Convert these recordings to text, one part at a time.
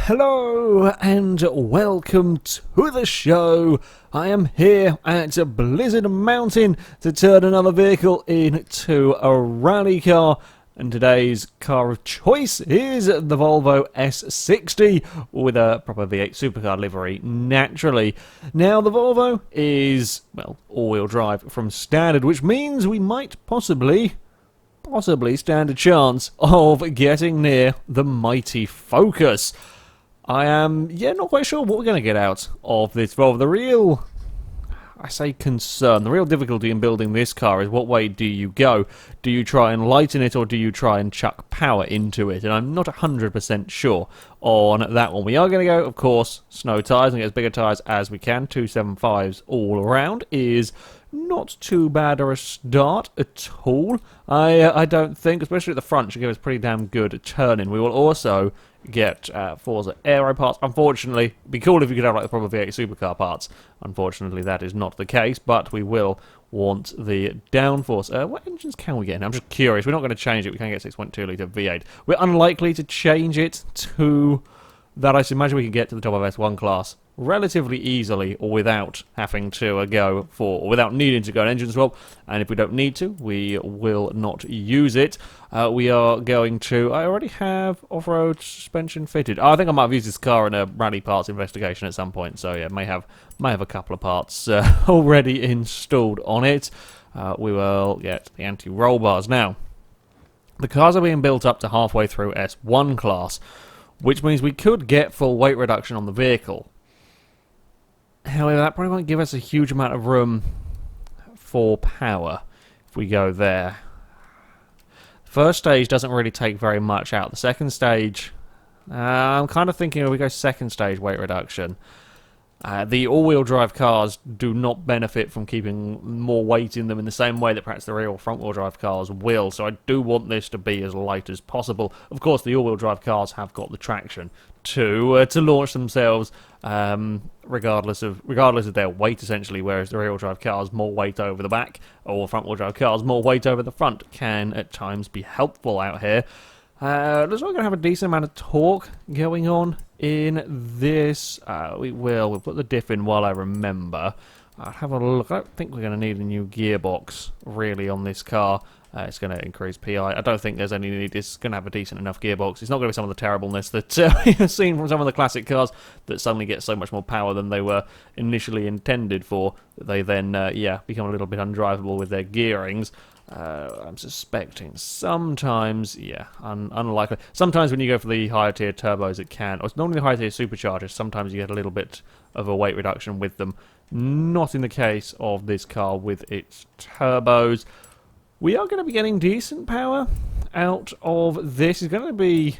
Hello and welcome to the show. I am here at Blizzard Mountain to turn another vehicle into a rally car. And today's car of choice is the Volvo S60 with a proper V8 supercar livery, naturally. Now, the Volvo is, well, all-wheel drive from standard, which means we might possibly stand a chance of getting near the mighty Focus. I am, not quite sure what we're going to get out of this Volvo. The real difficulty in building this car is what way do you go? Do you try and lighten it or do you try and chuck power into it? And I'm not 100% sure on that one. We are going to go, of course, snow tyres and get as big a tyres as we can. 275s all around is not too bad a start at all. I don't think, especially at the front, should give us pretty damn good turning. We will also get Forza Aero parts. Unfortunately, it'd be cool if you could have like the proper V8 supercar parts. Unfortunately, that is not the case, but we will want the downforce. What engines can we get in? I'm just curious. We're not going to change it. We can get 6.2 litre V8. We're unlikely to change it to that. I imagine we can get to the top of S1 class relatively easily or without having to go for, or without needing to go an engine swap. And if we don't need to, we will not use it. We are going to, I already have off-road suspension fitted. I think I might have used this car in a rally parts investigation at some point, so yeah, may have a couple of parts already installed on it. We will get the anti-roll bars. Now, the cars are being built up to halfway through S1 class, which means we could get full weight reduction on the vehicle. However, that probably won't give us a huge amount of room for power if we go there. The first stage doesn't really take very much out. The second stage, I'm kind of thinking if we go second stage weight reduction. The all-wheel drive cars do not benefit from keeping more weight in them in the same way that perhaps the rear or front-wheel drive cars will, so I do want this to be as light as possible. Of course, the all-wheel drive cars have got the traction to launch themselves regardless of their weight, essentially, whereas the rear-wheel drive cars, more weight over the back, or front-wheel drive cars, more weight over the front, can at times be helpful out here. Looks like we're going to have a decent amount of torque going on in this. We'll put the diff in while I remember. I'll have a look. I don't think we're going to need a new gearbox, really, on this car. It's going to increase PI. I don't think there's any need. It's going to have a decent enough gearbox. It's not going to be some of the terribleness that we've seen from some of the classic cars that suddenly get so much more power than they were initially intended for, that they then, become a little bit undrivable with their gearings. I'm suspecting sometimes, unlikely. Sometimes when you go for the higher tier turbos, it can. Or it's normally the higher tier superchargers. Sometimes you get a little bit of a weight reduction with them. Not in the case of this car with its turbos. We are going to be getting decent power out of this. It's going to be,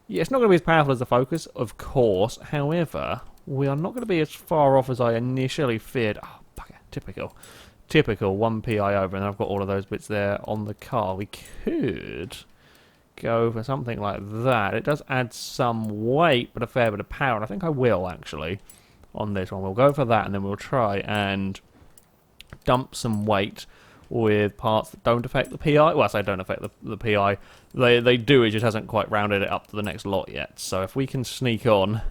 it's not going to be as powerful as the Focus, of course. However, we are not going to be as far off as I initially feared. Oh, bugger, typical 1 PI over, and I've got all of those bits there on the car. We could go for something like that. It does add some weight, but a fair bit of power, and I think I will, actually, on this one. We'll go for that, and then we'll try and dump some weight with parts that don't affect the PI. Well, I say don't affect the PI. They do, it just hasn't quite rounded it up to the next lot yet. So if we can sneak on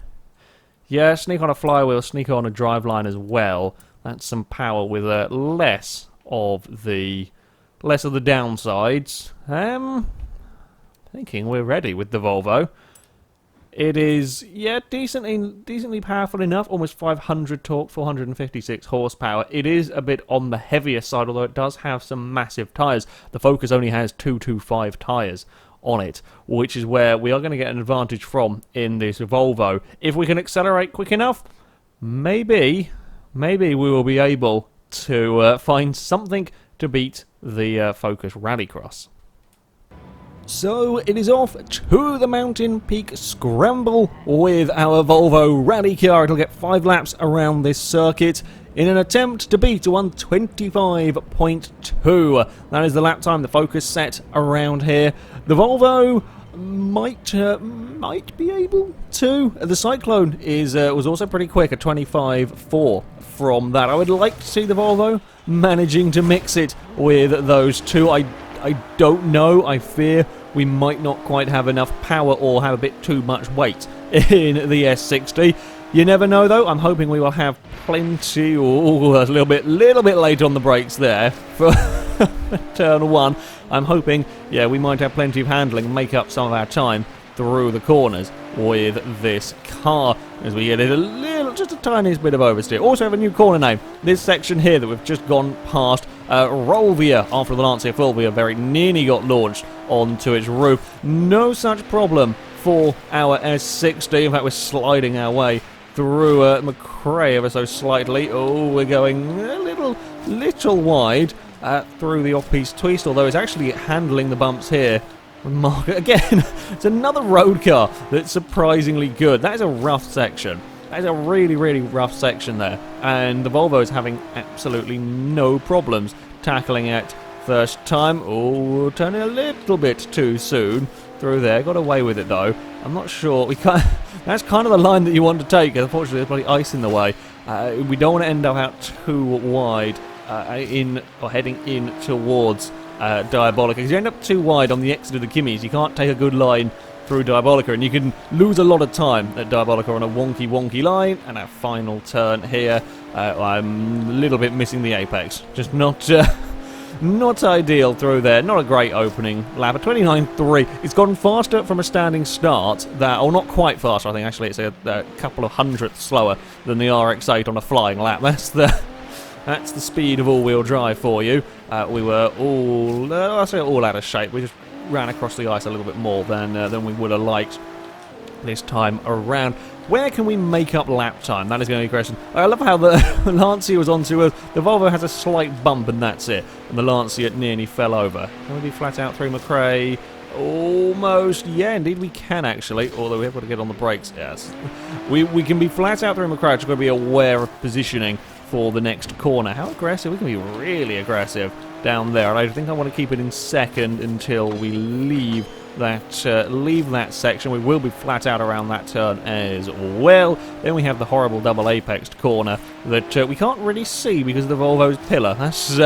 a flywheel, sneak on a driveline as well, that's some power with less of the downsides. Thinking we're ready with the Volvo. It is, decently powerful enough. Almost 500 torque, 456 horsepower. It is a bit on the heavier side, although it does have some massive tyres. The Focus only has 225 tyres on it, which is where we are going to get an advantage from in this Volvo. If we can accelerate quick enough, maybe we will be able to find something to beat the Focus Rallycross. So it is off to the mountain peak scramble with our Volvo rally car. It'll get 5 laps around this circuit in an attempt to beat 125.2. That is the lap time the Focus set around here. The Volvo might be able to. The Cyclone was also pretty quick, a 25.4 from that. I would like to see the Volvo managing to mix it with those two. I don't know. I fear we might not quite have enough power or have a bit too much weight in the S60. You never know, though. I'm hoping we will have plenty. Oh, that's a little bit late on the brakes there for turn 1. I'm hoping, yeah, we might have plenty of handling and make up some of our time through the corners with this car as we get it just a tiniest bit of oversteer. Also have a new corner name. This section here that we've just gone past, Rolvia, after the Lancia Fulvia very nearly got launched onto its roof. No such problem for our S60. In fact, we're sliding our way through McRae ever so slightly. Oh, we're going a little wide through the off-piste twist, although it's actually handling the bumps here. Again, it's another road car that's surprisingly good. That is a rough section. That is a really, really rough section there. And the Volvo is having absolutely no problems tackling it first time. Oh, turning a little bit too soon through there. Got away with it, though. I'm not sure. We can't. That's kind of the line that you want to take. Unfortunately, there's bloody ice in the way. We don't want to end up out too wide heading in towards Diabolica, because you end up too wide on the exit of the Kimis. You can't take a good line through Diabolica, and you can lose a lot of time at Diabolica on a wonky line. And our final turn here, I'm a little bit missing the apex. Just not ideal through there. Not a great opening lap. A 29.3. It's gone faster from a standing start, or not quite faster. I think actually it's a couple of hundredths slower than the RX-8 on a flying lap. That's the speed of all-wheel drive for you. We were all out of shape. We just ran across the ice a little bit more than we would have liked this time around. Where can we make up lap time? That is going to be a question. I love how the Lancia was onto us. The Volvo has a slight bump and that's it. And the Lancia nearly fell over. Can we be flat out through McRae? Almost. Yeah, indeed we can actually. Although we have got to get on the brakes. Yes. We can be flat out through McRae. Just got to be aware of positioning for the next corner. How aggressive? We can be really aggressive down there. I think I want to keep it in second until we leave that section. We will be flat out around that turn as well. Then we have the horrible double apexed corner that we can't really see because of the Volvo's pillar. That's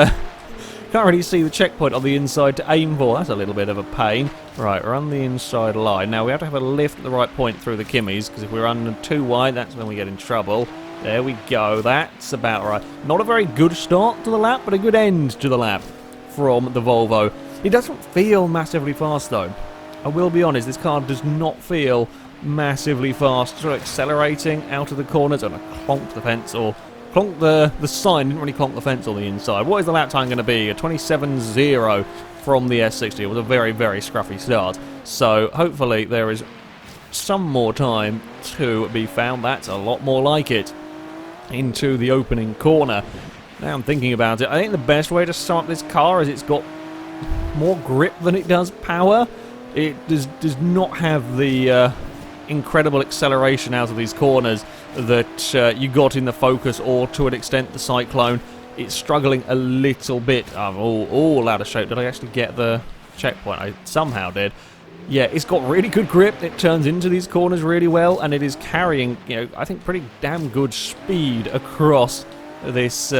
can't really see the checkpoint on the inside to aim for. That's a little bit of a pain. Right, we're on the inside line. Now we have to have a lift at the right point through the Kimis, because if we're under too wide, that's when we get in trouble. There we go, that's about right. Not a very good start to the lap, but a good end to the lap from the Volvo. It doesn't feel massively fast though. I will be honest, this car does not feel massively fast. Sort of accelerating out of the corners, and I clonked the fence, or clonked the sign, didn't really clonk the fence on the inside. What is the lap time going to be? A 27.0 from the S60. It was a very, very scruffy start. So hopefully there is some more time to be found. That's a lot more like it into the opening corner. Now I'm thinking about it, I think the best way to sum up this car is it's got more grip than it does power. It does not have the incredible acceleration out of these corners that you got in the Focus, or to an extent the Cyclone. It's struggling a little bit. I'm all out of shape. Did I actually get the checkpoint? I somehow did. Yeah, it's got really good grip. It turns into these corners really well, and it is carrying, I think, pretty damn good speed across this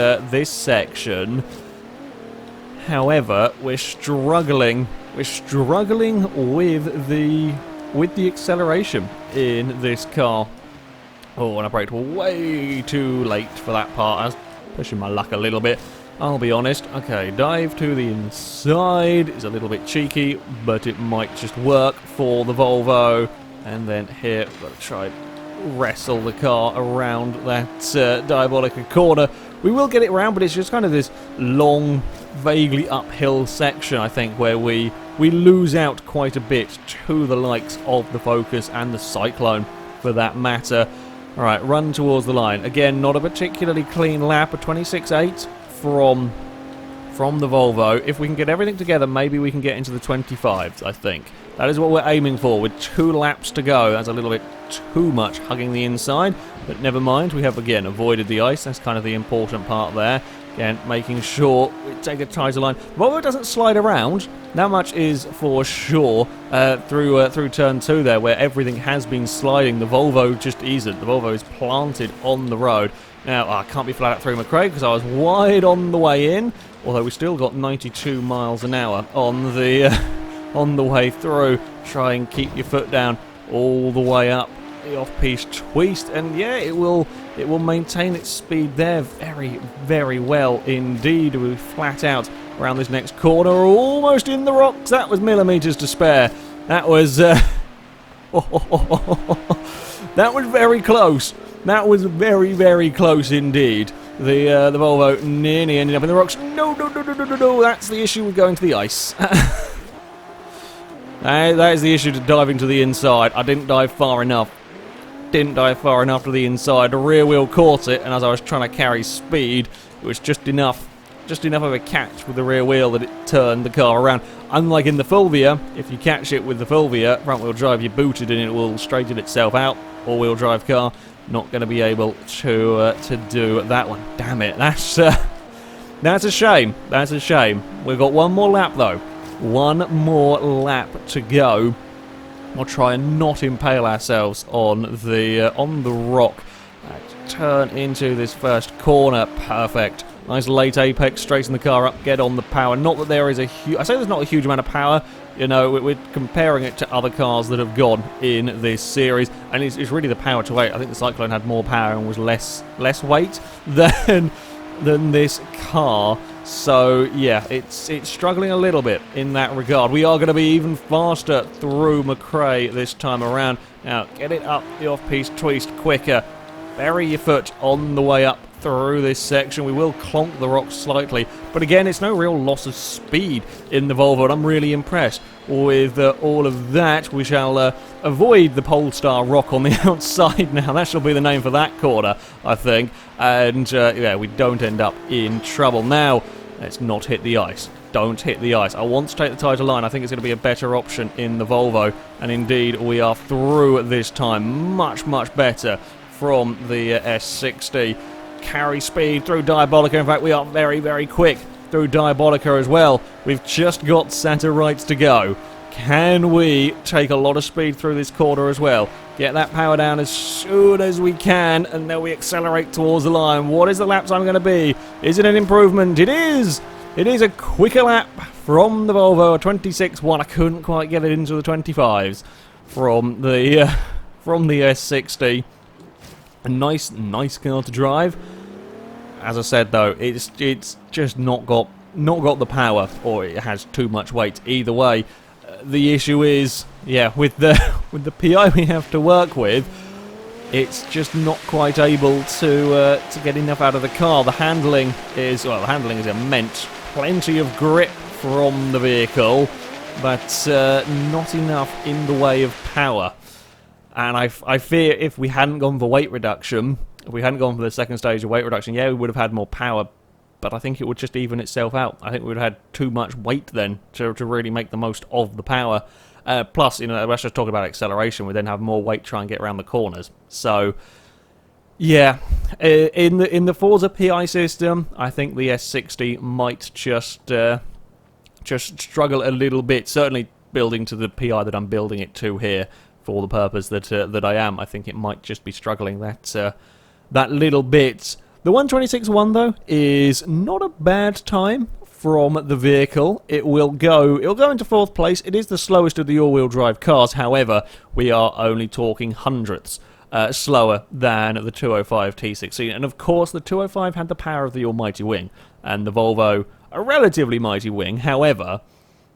section. However, we're struggling. We're struggling with the acceleration in this car. Oh, and I braked way too late for that part. I was pushing my luck a little bit, I'll be honest. Okay, dive to the inside is a little bit cheeky, but it might just work for the Volvo. And then here, we've got to try and wrestle the car around that Diabolica corner. We will get it around, but it's just kind of this long, vaguely uphill section, I think, where we lose out quite a bit to the likes of the Focus and the Cyclone, for that matter. Alright, run towards the line. Again, not a particularly clean lap, a 26.8 from the Volvo. If we can get everything together, maybe we can get into the 25s, I think. That is what we're aiming for, with 2 laps to go. That's a little bit too much hugging the inside, but never mind. We have, again, avoided the ice. That's kind of the important part there. Again, making sure we take a tighter line. Volvo doesn't slide around. That much is for sure through turn 2 there, where everything has been sliding. The Volvo just isn't. The Volvo is planted on the road. Now, I can't be flat out through McRae because I was wide on the way in, although we still got 92 miles an hour on the on the way through. Try and keep your foot down all the way up the off-piste twist, and yeah, it will maintain its speed there very, very well indeed. We're flat out around this next corner, almost in the rocks. That was millimetres to spare. That was that was very close. That was very, very close indeed. The Volvo nearly ended up in the rocks. No, that's the issue with going to the ice. That is the issue to diving to the inside. I didn't dive far enough. Didn't dive far enough to the inside. The rear wheel caught it, and as I was trying to carry speed, it was just enough of a catch with the rear wheel that it turned the car around. Unlike in the Fulvia, if you catch it with the Fulvia, front wheel drive, you're booted and it will straighten itself out. All wheel drive car, not going to be able to do that one. Damn it, that's a shame. That's a shame. We've got one more lap though. One more lap to go. We'll try and not impale ourselves on the rock. Turn into this first corner. Perfect. Nice late apex, straighten the car up, get on the power. Not that there is a huge... I say there's not a huge amount of power. You know, we're comparing it to other cars that have gone in this series, and it's really the power to weight. I think the Cyclone had more power and was less weight than this car. So yeah, it's struggling a little bit in that regard. We are going to be even faster through McRae this time around. Now get it up the off-piste twist quicker. Bury your foot on the way up through this section. We will clonk the rocks slightly, but again, it's no real loss of speed in the Volvo, and I'm really impressed with all of that. We shall avoid the Polestar rock on the outside now. That shall be the name for that corner, I think. And yeah, we don't end up in trouble. Now, let's not hit the ice. Don't hit the ice. I want to take the tighter line. I think it's going to be a better option in the Volvo, and indeed, we are through this time. Much, much better from the S60. Carry speed through Diabolica. In fact, we are very, very quick through Diabolica as well. We've just got Santa Rights to go. Can we take a lot of speed through this corner as well? Get that power down as soon as we can, and then we accelerate towards the line. What is the lap time going to be? Is it an improvement? It is! It is a quicker lap from the Volvo, a 26.1. I couldn't quite get it into the 25s from the S60. A nice car to drive. As I said though, it's just not got the power, or it has too much weight. Either way, the issue is, yeah, with the PI we have to work with, it's just not quite able to get enough out of the car. The handling is immense. Plenty of grip from the vehicle, but not enough in the way of power. And I fear if we hadn't gone for weight reduction, if we hadn't gone for the second stage of weight reduction, yeah, we would have had more power, but I think it would just even itself out. I think we would have had too much weight then to really make the most of the power. Plus, you know, let's just talk about acceleration. We then have more weight to try and get around the corners. So, yeah, in the Forza PI system, I think the S60 might just struggle a little bit. Certainly, building to the PI that I'm building it to here. For the purpose that I am, I think it might just be struggling that little bit. The 126.1 though is not a bad time from the vehicle. It'll go into 4th place. It is the slowest of the all-wheel drive cars. However, we are only talking hundredths slower than the 205 T16. And of course, the 205 had the power of the almighty wing, and the Volvo a relatively mighty wing. However,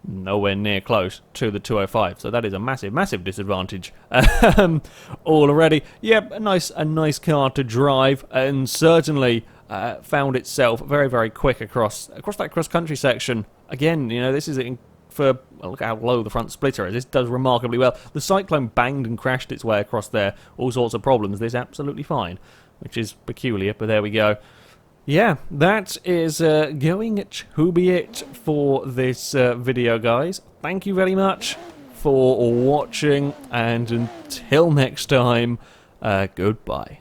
nowhere near close to the 205, so that is a massive disadvantage already. Yep, a nice car to drive, and certainly found itself very quick across that cross-country section. Again, you know, this is look how low the front splitter is. This does remarkably well. The Cyclone banged and crashed its way across there, all sorts of problems. This is absolutely fine, which is peculiar, but there we go. Yeah, that is going to be it for this video, guys. Thank you very much for watching, and until next time, goodbye.